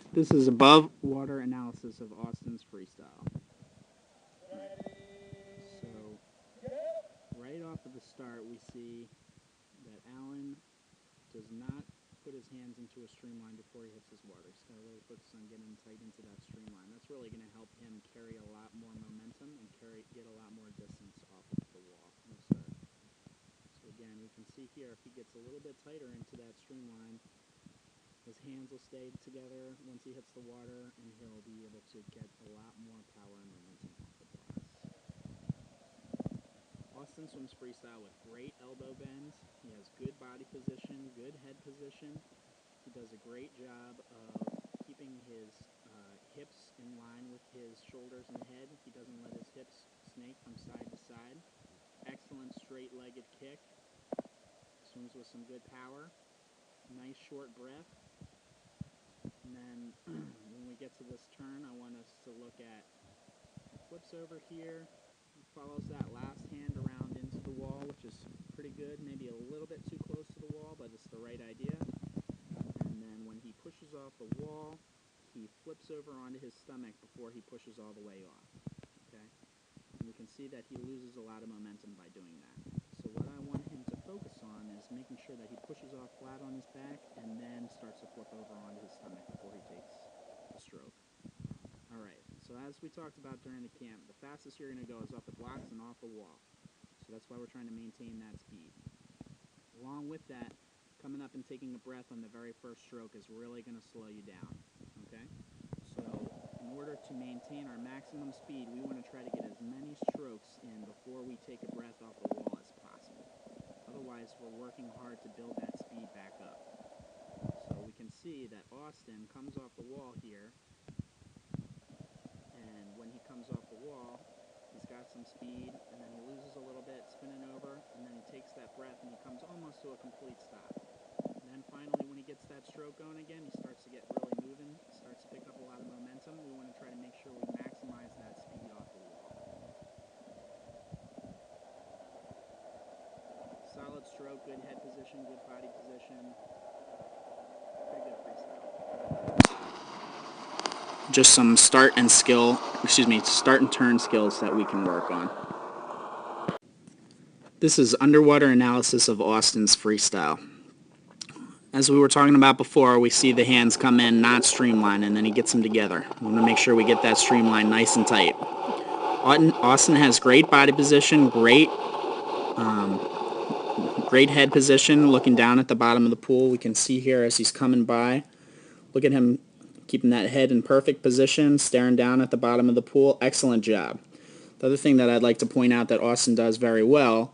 This is above water analysis of Austin's freestyle. So, right off of the start, we see that Alan does not put his hands into a streamline before he hits his water. He's got to really focus on getting tight into that streamline. That's really going to help him carry a lot more momentum and get a lot more distance off of the wall from the start. So again, we can see here if he gets a little bit tighter into that streamline, his hands will stay together once he hits the water, and he'll be able to get a lot more power and momentum off the blocks. Austin swims freestyle with great elbow bend. He has good body position, good head position. He does a great job of keeping his hips in line with his shoulders and head. He doesn't let his hips snake from side to side. Excellent straight-legged kick. Swims with some good power. Nice short breath. And then when we get to this turn, I want us to look at flips over here. He follows that last hand around into the wall, which is pretty good. Maybe a little bit too close to the wall, but it's the right idea. And then when he pushes off the wall, he flips over onto his stomach before he pushes all the way off. Okay? And we can see that he loses a lot of momentum by doing that. So what I want him to focus on is making sure that he pushes off flat on his back and then starts to flip over onto his stomach before he takes the stroke. Alright, so as we talked about during the camp, the fastest you're going to go is off the blocks and off the wall. So that's why we're trying to maintain that speed. Along with that, coming up and taking a breath on the very first stroke is really going to slow you down. Okay? So in order to maintain our maximum speed, we want to try to get as many strokes in before we take a breath off the wall as possible. Otherwise, we're working hard to build that speed back up. So we can see that Austin comes off the wall here, and when he comes off the wall, he's got some speed, and then he loses a little bit, spinning over, and then he takes that breath, and he comes almost to a complete stop. And then finally, when he gets that stroke going again, he starts to get really moving, starts to pick up a lot of momentum. We want to try to make sure we maximize that speed off the wall. Solid stroke, good head position, good body position. Pretty good freestyle. Just some start and turn skills that we can work on. This is underwater analysis of Austin's freestyle. As we were talking about before, we see the hands come in not streamlined, and then he gets them together. We want to make sure we get that streamline nice and tight. Austin has great body position, great head position, looking down at the bottom of the pool. We can see here as he's coming by. Look at him keeping that head in perfect position, staring down at the bottom of the pool. Excellent job. The other thing that I'd like to point out that Austin does very well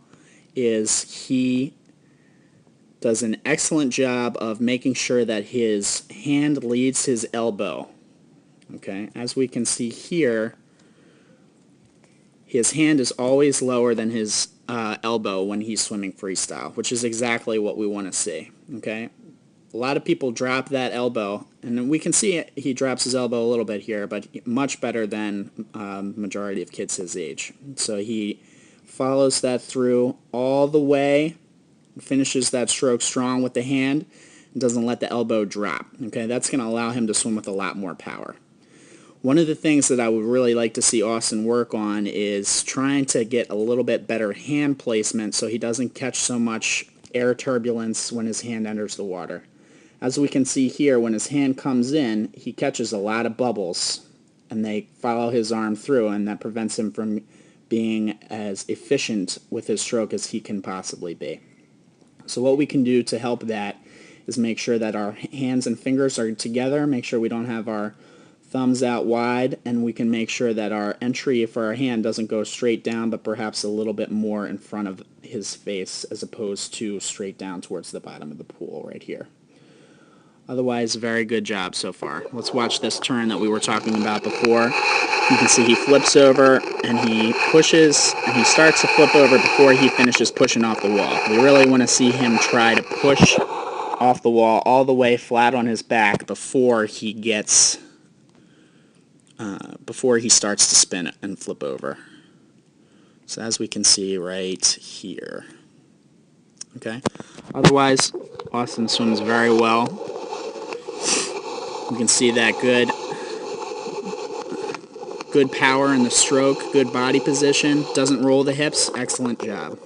is he does an excellent job of making sure that his hand leads his elbow. Okay, as we can see here, his hand is always lower than his elbow when he's swimming freestyle, which is exactly what we want to see. Okay, a lot of people drop that elbow, and we can see he drops his elbow a little bit here, but much better than majority of kids his age. So he follows that through all the way, finishes that stroke strong with the hand, and doesn't let the elbow drop. Okay, that's going to allow him to swim with a lot more power. One of the things that I would really like to see Austin work on is trying to get a little bit better hand placement so he doesn't catch so much air turbulence when his hand enters the water. As we can see here, when his hand comes in, he catches a lot of bubbles, and they follow his arm through, and that prevents him from being as efficient with his stroke as he can possibly be. So what we can do to help that is make sure that our hands and fingers are together, make sure we don't have our thumbs out wide, and we can make sure that our entry for our hand doesn't go straight down, but perhaps a little bit more in front of his face as opposed to straight down towards the bottom of the pool right here. Otherwise, very good job so far. Let's watch this turn that we were talking about before. You can see he flips over and he pushes, and he starts to flip over before he finishes pushing off the wall. We really want to see him try to push off the wall all the way flat on his back before he starts to spin and flip over. So as we can see right here. Okay. Otherwise, Austin swims very well. You can see that good power in the stroke, good body position, doesn't roll the hips. Excellent job.